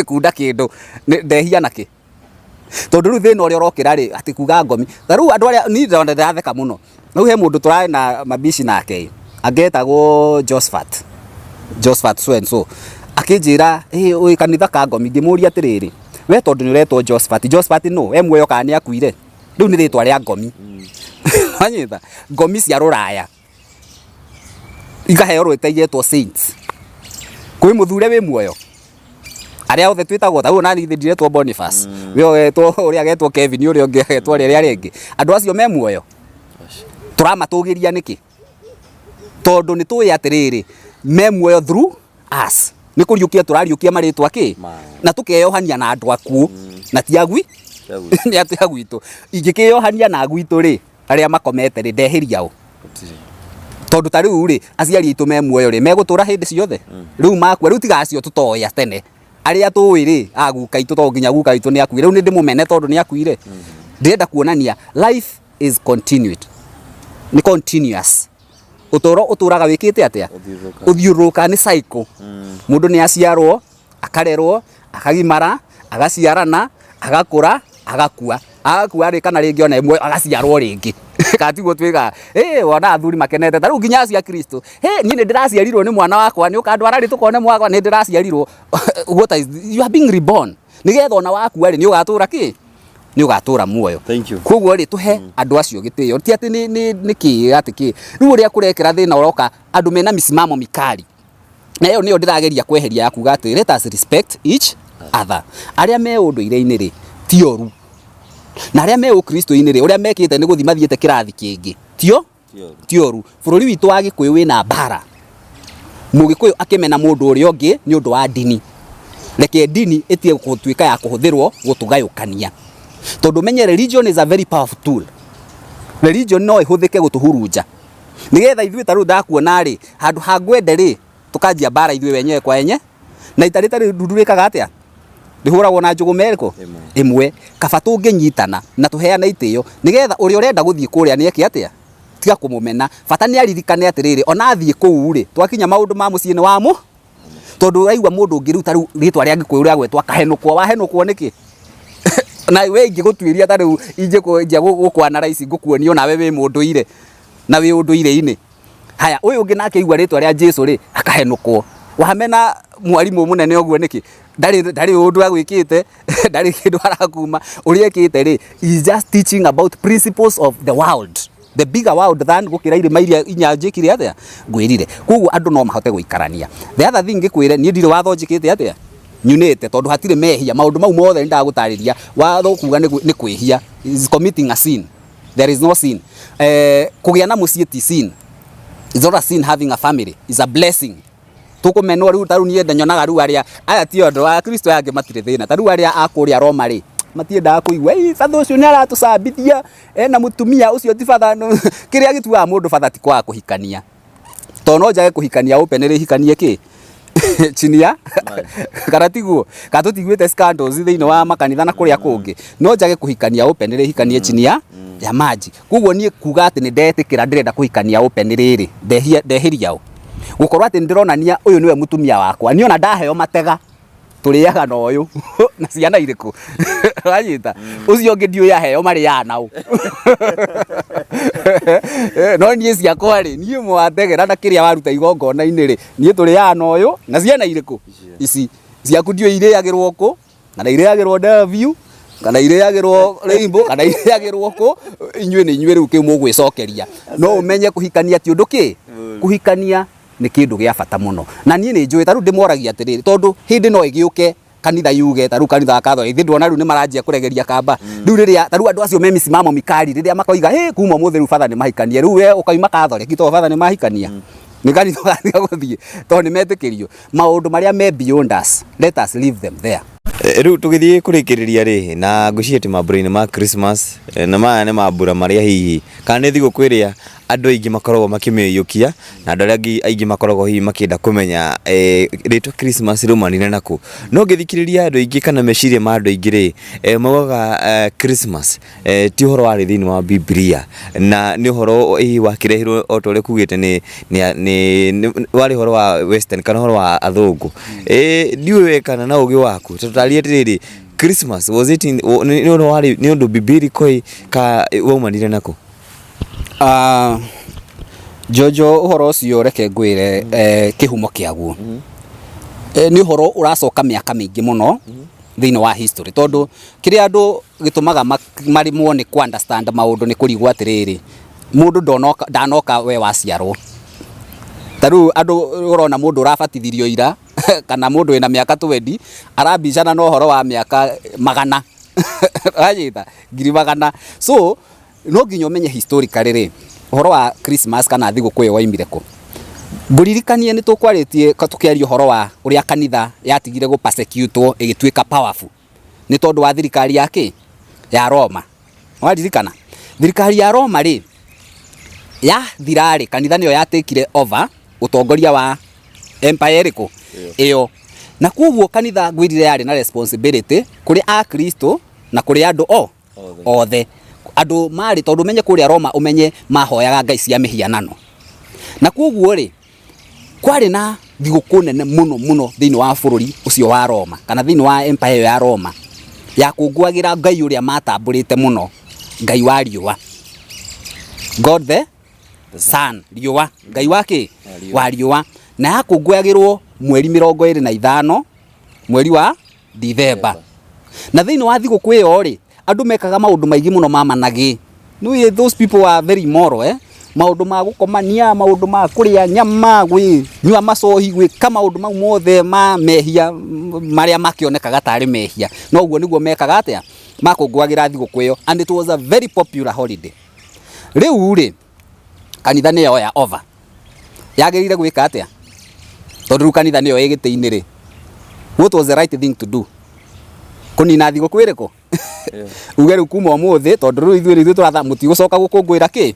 kunda kindu ndehia naki tondu riu thi no ri orokira ri ati kuga ngomi na riu andu aria ni ndiratheka muno riu he mundu turai na mabici nake agetagwo Josephat so and so akinjira oi kanitha ka ngomi ngimuria atiriri we tondu ni uretwo Josephat no muoyo kana ni akuire riu ni ritwa ria ngomi anyitha ngomi cia ruraya igaheo rwetaigetwo saints kwi muthure wi muoyo aria othe twitagwo ta nani ndiretwo Boniface we ogetwo uria agetwo Kevin uria ungi agetwo riria ringi andu acio me muoyo turamatugiria niki tondu ni tuwi atiriri me muoyo through us ni kuriukia turariukia maritwa ki na tukeyohania na andu aku na tiagwi ni atiagwitu ingikeyohania na agwitu ri aria makomete ri ndehiria u tondu ta riu ri aciari itu me muoyo ri megutura hindi ciothe riu makwa riu tigacio tutoya tene aria tuwi ri aguka itu to nginya guka itu ni akuire riu ni ndimumene tondu ni akuire ndirenda kuonania life is continued ni continuous utoro uturaga wikite atia uthiuruka ni cycle mundu ni aciarwo akarerwo akagimara agaciarana agakura agakua ri kana ringi ona imwe agaciarwo ringi katigwo twiga wona athuri makenete ta riu nginya cia Kristo ni ndiraciarirwo ni mwana wakwa ni ukandwara ri tukone mwakwa ni ndiraciarirwo what is you are being reborn nigetha ona wakua ri ni ugatura ki ni ugatura muoyo koguo ri tuhe andu acio gitio ti ati ni ki ati ki riu ria kurekera thina uroka andu mena misimamo mikali na iyo niyo ndirageria kweheria ya kuga ati let us respect each other aria me unduire-ini ri ti oru na aria me ukristo-ini ri uria mekite ni guthi mathiete kirathi kingi ti oru bururi witu wa Gikuyu wina mbara Mugikuyu akimena mundu uria ungi ni undu wa dini reke dini itie gutuika ya kuhuthirwo gutugayukania tondu menye religion is a very powerful tool religion no ihuthike gutuhurunja nigetha ithuĩ ta riu ndakuona ri handu hangwende ri tukanjia bara ithuĩ wenyewe kwa enye na itari ndundurikaga atia ndihuragwo na njugu meriko imwe kaba tunginyitana na tuheana itio nigetha uri urenda guthie kuria ni eki atia tiga kumumena bata ni aririkane atiriri ona athie kuu ri twakinya maundu ma mucii ni wamu tondu aigua mundu ungiruta ritwa ria ngikuyu ria gwetwa kahenukwo wahenukwo niki na we ingigutwiria ta riu inje kwenja gukwana raici ngukuonio nawe wi munduire na wi unduire-ini haya uyu ungi nake igua ritwa ria Jesu ri akahenukwo wahamena mwarimu munene oguo niki ndari undu agwikite ndari kindu arakuma uri ekite ri is just teaching about principles of the world, the bigger world than gukira ire mairia inya njikire atia ngwirire koguo andu no mahote guikarania. The other thing ngikwire ni ndire watho njikite atia nyunite tondu hatire mehia maundu mau mothe ndagutariria watho kuga ni kwihia is committing a sin. There is no sin. Kugia na mucii ti sin. It's not a sin having a family, is a blessing. Tukumenwo riu taru nie ndanyonaga riu aria aya ti ondu wa Kristo yake matire thina taru aria akuria Roma ri matiendaga kuigua father ucio ni aratusambithia na mutumia ucio ti father kiria gituaga mundu father ti kwa kuhikania tono njage kuhikania open ri hikanie ki chinia karatiguo katutiguite scandals thiini wa makanitha na kuria kungi no njage kuhikania open ri hikanie chinia ya maji koguo nie kuga ati ni ndetikira ndirenda kuhikania open riri ndehiriao gukorwo ati ndironania uyu niwe mutumia wakwa niona ndaheo matega turiaga na uyu na ciana iriku wanyita ucio ngi ndiu yaheo maria nau no nie ciakwa ri nie mwategera na kiria waruta igongona-ini ri nie turiaga na uyu na ciana iriku ici ciaku ndio iriagirwo ku kana iriagirwo Davio kana iriagirwo Rainbow kana iriagirwo ku inyue ni inyue riu kimugwicokeria no umenye kuhikania ti undu ki kuhikania ni kindu gia bata muno na nie ni njui taru ndimoragia atiriri tondu hindi no igiuke kanitha yuge taru kanitha akatho ithi ndona riu ni maranjia kuregeria kamba riu riria taru andu acio me misimamo mikari riria makoiga kuma muthe riu father ni mahikania riu we ukaima katho kito father ni mahikania ni kanitha gathia guthie tondu ni metikirio maundu maria me beyond us, let us leave them there. Riu tugithie kurikiriria ri na ngucia ti mambura-ini ma Christmas na maya ni mambura maria hihi kana ni thigu kwiria andu aingi makoragwo makimiyukia na andu aria aingi makoragwo hihi makienda kumenya ritwa Christmas rumanire naku no ngithikiriria andu aingi kana meciria ma andu aingi ri maugaga Christmas ti uhoro wa thiini wa Biblia na ni uhoro hihi wakirehirwo otore kugite ni wari uhoro wa western kana uhoro wa athungu ndiwe kana na ugi waku tutarie atiriri Christmas was it ni undu biblical ka waumanire naku? Jojo uhoro ucio reke ngwire kihumo kiaguo ni uhoro uracoka miaka mingi muno thiini wa history tondu kiria andu gitumaga marimwo ni ku understand maundu ni kurigwa atiriri mundu ndanoka we waciarwo taru andu urona mundu urabatithirio ira kana mundu ina miaka 20 arabicana no uhoro wa miaka magana ajita ngiri magana so no nginya umenye historically ri uhoro wa Christmas kana thiguku iyo waimire ku nguririkanie ni tukwaritie tukiaria uhoro wa uria kanitha yatigire gu persecute igituika powerful ni tondu wa thirikari yake ya Roma wadirikana thirikari ya Roma ri ya thirari kanitha niyo yatekire over utongoria wa empire iriku iyo na koguo kanitha ngwirire yari na responsibility kuri a Kristo na kuri andu othe andu mari tondu menye kuria Roma umenye mahoyaga ngai cia mihianano na koguo ri kwari na thiguku nene muno thiini wa bururi ucio wa Roma kana thiini wa empire ya Roma ya kunguagira ngai uria matamburite muno ngai wa riua God the Sun riua ngai wake wa riua na yakunguagirwo mweri 25 mweri wa December na thiini wa thiguku iyo ri andu mekaga maundu maingi muno mamanagi no those people are very immoral maundu ma gukomania maundu ma kuria nyama gwi nyua macohi gwi kama maundu mau mothe ma mehia maria makionekaga tari mehia no guo niguo mekaga atia makunguagira thiguku iyo and it was a very popular holiday. Riu ri kanitha ni yo ya over yagirire gwika atia tondu kanitha ni yo igiti-ini ri what was the right thing to do kunina thiguku iriku ugeru kuma umuthi tondu riu ithuĩ turatha mutigucoka gukungwira ki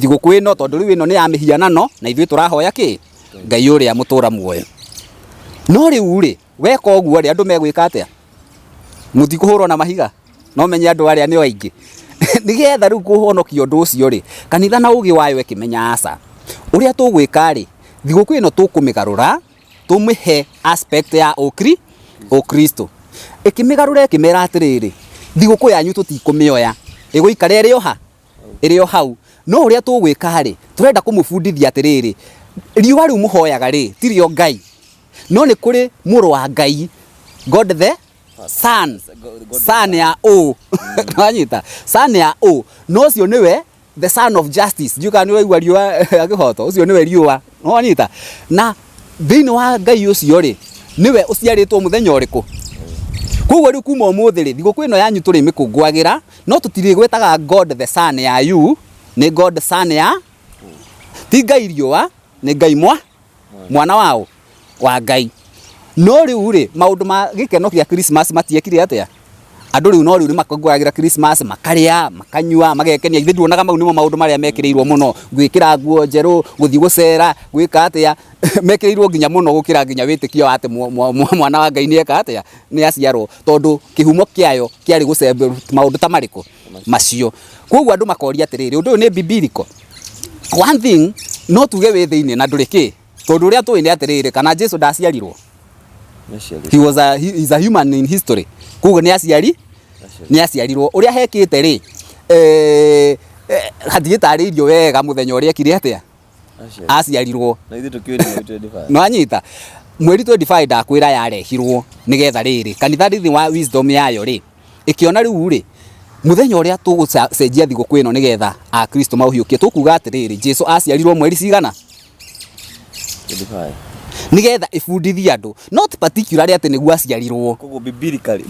thiguku ino tondu riu ino ni ya mihianano na ithuĩ turahoya ki ngai uria mutura muoyo no riu ri weka uguo ri andu megwika atia mutikuhurwo na mahiga no menye andu aria ni oingi nigetha riu kuhonokio ndu ucio ri kanitha na ugi wayo ekimenya aca uria tugwika ri thiguku ino tukumigarura tumihe aspect ya Kristo ikimigarura ikimera atiriri thiguku yanyu tutikumioya iguikara iri o hau no uria tugwika ri turenda kumufundithia atiriri riwa riu muhoyaga ri tirio Ngai no ni kuri muru wa Ngai God the Son ya O wanyita son ya O no ucio niwe the son of justice juka ni waigua riwa akihoto ucio niwe riwa no wanyita na thiini wa Ngai ucio ri niwe uciaritwo muthenya uriku koguo riu kuma umuthi ri thiguku ino yanyu turi mikungwagira no tutiri gwetaga God the Son ya you ni God Son ya ti Ngai riwa ni Ngai mwana wao wa Ngai no riu ri maundu ma gikeno kia Christmas matiekire atia andu riu no riu ni makungwagira Christmas makaria makanyua magekenia ithe nduonaga mau nimo maundu maria mekireirwo muno gwikira nguo njeru guthi gucera gwika atia mekireirwo nginya muno gukira nginya witikio ati mwana wa Ngai ni eka atia ni aciarwo tondu kihumo kiayo kiari gucembe maundu ta mariku macio koguo andu makoria atiriri undu ni biblical one thing no tuge wi thiini na nduriki tondu uria tuwi ni atiriri kana Jesu ndaciarirwo he is a human in history koguo ni aciarirwo uria hekite ri hathitariirio wega muthenya uria ekire atia aciarirwo na ithu tukiwe 25 no anyita mweri 25 ndakwira yarehirwo nigetha riri kanitha thithi wa wisdom yayo ri ikiona riu ri muthenya uria tugucenjia thiguku ino nigetha a Kristo mauhiukie tukuga atiriri Jesu aciarirwo mweri cigana 25 nigetha ifundithia andu not particularly ati niguo aciarirwo koguo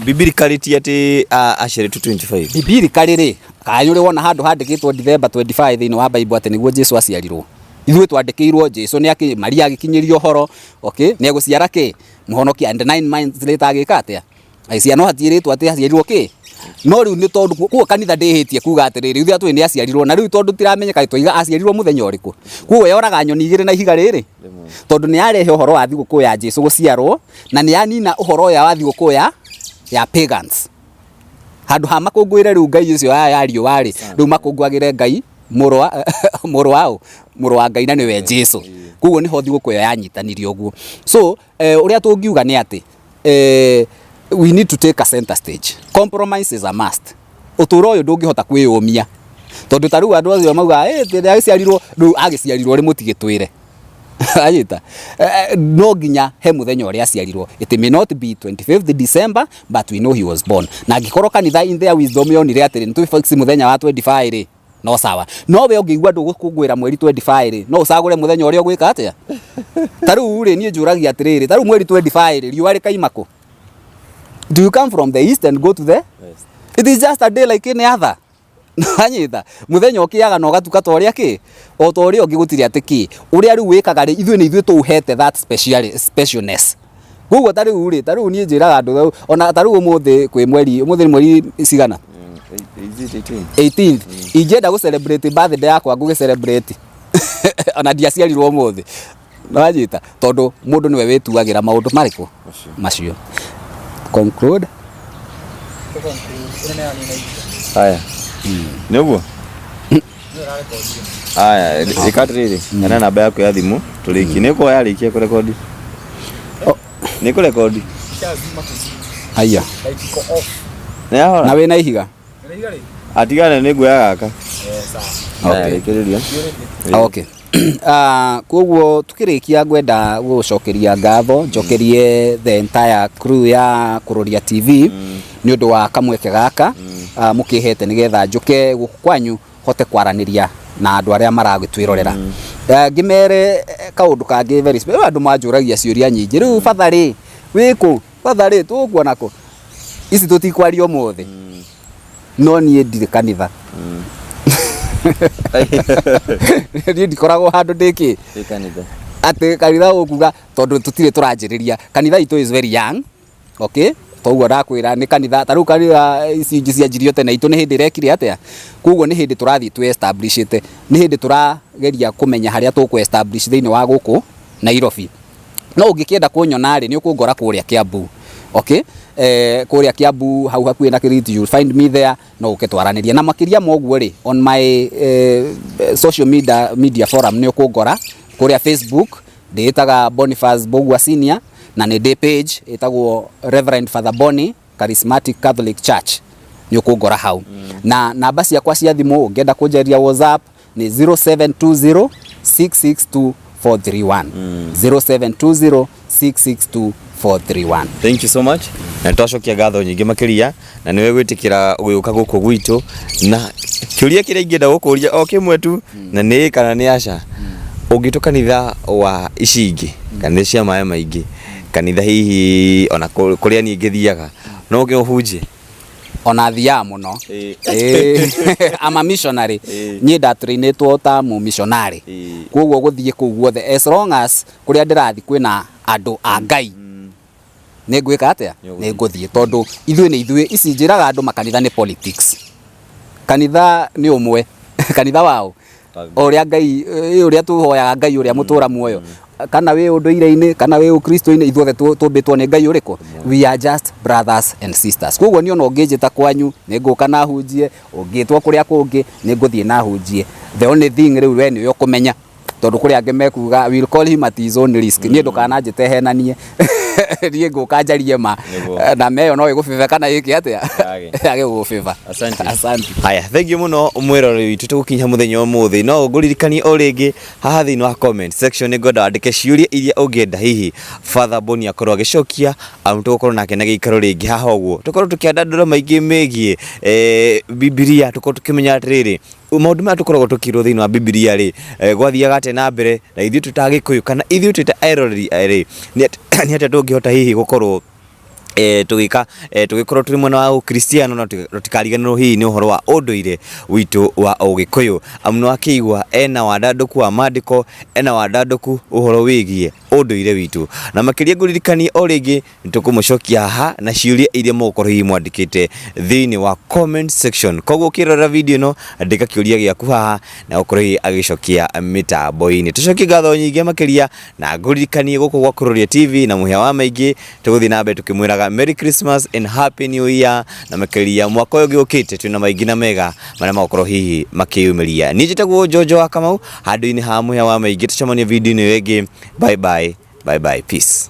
biblically ti ati aciaritwo 25 biblically ri kayo ri wona handu handikitwo December 25 thiini wa Bible ati niguo Jesu aciarirwo ithuĩ twandĩkĩirwo Jesu nĩ aki Maria agĩkinyĩrio horo okay nĩ egũciara kĩ mũhonokia and 9 months later agĩka atĩa ciana hatiĩrĩtwo atĩ aciarirwo kĩ no rĩu nĩ tondũ kuo kanitha ndĩhĩtie kuga atĩrĩrĩ ithuĩ atwĩ nĩ aciarirwo na rĩu tondũ tiramenyeka tũiga aciarirwo mũthenya ũrĩkũ kuo yoraga nyoni igĩrĩ na ihiga rĩrĩ tondũ nĩ yarehe ũhoro wa thigũkũ ya Jesu gũciarwo na nĩ yanina ũhoro ũyũ wa thigũkũ ya pagans handũ ha makũngũĩre rĩu Ngai ũcio yario warĩ rĩu makũngũagĩre Ngai mũrũ wa Ngai na niwe Jesu koguo niho thigũkũ ĩyo yanyitanirio ũguo so ũrĩa tũngiuga nĩ atĩ we need to take a center stage compromise is a must ũtũũro ũyũ ndũngĩhota kwĩyũmia tondũ ta rĩu andũ acio mauga agĩciarirwo rĩu agĩciarirwo rĩ mũtigĩtwĩre anyita no nginya he muthenya ũrĩa aciarirwo it may not be 25th December but we know he was born na angĩkorwo kanitha in their wisdom yonire atĩrĩ nĩ tũfix muthenya wa 25 rĩ no sawa no we ũngĩigua ndũgũkũngũĩra mweri 25 rĩ no ũcagũre muthenya ũrĩa ũgwĩka atĩa ta rĩu rĩ niĩ njũragia atĩrĩrĩ ta rĩu mweri 25 rĩ riũa rĩkaima kũ do you come from the east and go to the west it is just a day like any other anyita muthenya ũkĩaga na ũgatuka ta ũrĩa kĩ o ta ũrĩa ũngĩ gũtirĩ atĩ kĩ ũrĩa rĩu wĩkaga rĩ ithuĩ nĩ ithuĩ tũũhete that specialness koguo ta rĩu rĩ ta rĩu niĩ njĩraga andũ ona ta rĩu ũmũthĩ kwĩ mweri cigana 18th ingĩenda gũ celebrate birthday yakwa ngũgĩ celebrate ona ndiaciarirwo ũmũthĩ no anyita tondũ mũndũ nĩwe wĩtuagĩra maũndũ marĩkũ macio conclude haya nĩguo haya ikatiriri na namba yaku ya thimu turiki niko yarĩkia kũrekodi nĩ kũrekodi haya na wĩna ihiga atigane nĩ nguoya gaka okay koguo tukirikia ngwenda gucokeria ngatho njokerie the entire crew ya Kuroria TV ni undu wa kamweke gaka mukihete nigetha njuke guku kwanyu hote kwaraniria na andu aria maragitwirorera ngimere kaundu kangi very special andu manjuragia ciuria nyingi riu fathari wiku fathari tukuona ko ici tutikwario muthi no nie ndire kanitha ni ndikoragwo handu ndiki kanitha ati kanitha ukuga tondu tutire turanjiriria kanitha itu is very young okay toguo ndakwira ni kanitha taru kanitha ici cianjirio tene itu ni hindi rekire atia koguo ni hindi turathii tu establishite ni hindi turageria kumenya haria tuku establish thiini wa guku Nairobi no ungikienda kunyona ri ni ukungora kuria Kiambu okay kuria Kiambu hau hakuhi na Kiritu, you'll find me there, no uketwaraniria na makiria moguo ri on my social media forum ni ukungora kuria Facebook nditaga Boniface Bogwa Senior, na ni day page itagwo Reverend Father Boni Charismatic Catholic Church, ni ukungora hau. Na namba ciakwa cia thimu ungenda kunjeria WhatsApp ni 0720 662 431 0720 662 431. Thank you so much. Na twacokia ngatho nyingi makiria na niwe gwitikira guyuka guku gwitu, na kiuria kiria ingenda gukuria o kimwe tu na ni kana ni aca ungitu kanitha wa icingi kana cia maĩ maingi kanitha hihi ona kuria ni ngithiaga no ngihunjie ona thia muno ama missionary ni ndatrainetwo ta mu missionary koguo guthie kuu guothe as long as kuria ndirathi kwina andu a Ngai ni ngwika atia ni nguthie tondu ithuĩ ici njiraga andu makanitha ni politics, kanitha ni umwe kanitha wao uria Ngai uria tuhoyaga Ngai uria mutura muoyo kana we unduire-ini kana we ukristo-ini ithuothe tumbitwo ni Ngai uriko, we are just brothers and sisters. Koguo ni ona unginjita kwanyu ni nguka na hunjie, ungitwo kuria kungi ni nguthie na hunjie. The only thing riu we ni ukumenya tondu kuria angi mekuga we'll call him at his own risk, ni ndukana njite henanie ni nguka njarie ma na meyo no igubibe kana iki atia age gubiba. Asante. Haya, thank you muno mwirori witu tugukinya muthenya umuthi, no nguririkanie o ringi haha thiini wa comment section ni ngoda andike ciuria iria ungienda hihi Father Boni akorwo agicokia amu tugukorwo nake na giikaro ringi haha uguo tukorwo tukiandandura maingi megie Biblia, tukorwo tukimenya atiriri maundu maya tukoragwo tukirwo thiini wa Biblia ri gwathiaga ate na mbere na ithuĩ tutagikuyu kana ithuĩ twita erori ri ni atia tungihota hihi gukorwo tugikorwo turi mwena wa ukristiano no tutikariganirwo hihi ni uhoro wa unduire witu wa ugikuyu amu no akigwa ena wadanduku wa mandiko ena wadanduku uhoro wigie unduire witu na makiria nguririkanie o ringi nitukumucokia haha na ciuria iria mukorwo hihi mwandikite thiini wa comment section. Koguo kirora video no andika kiuria giaku haha na ukorwo hihi agicokia mitambo-ini. Tucokie ngatho nyingi makiria na nguririkanie guku gwa Kuroria TV na muhia wa maingi tuguthii na mbere tukimwiraga Merry Christmas and Happy New Year, na makiria mwaka uyu giukite twina maingi na mega maria magukorwo hihi makiumiria. Ni njitagwo Jojo wa Kamau handu-ini ha muhia wa maingi. Tucemania video-ini ĩngĩ. Bye bye, peace.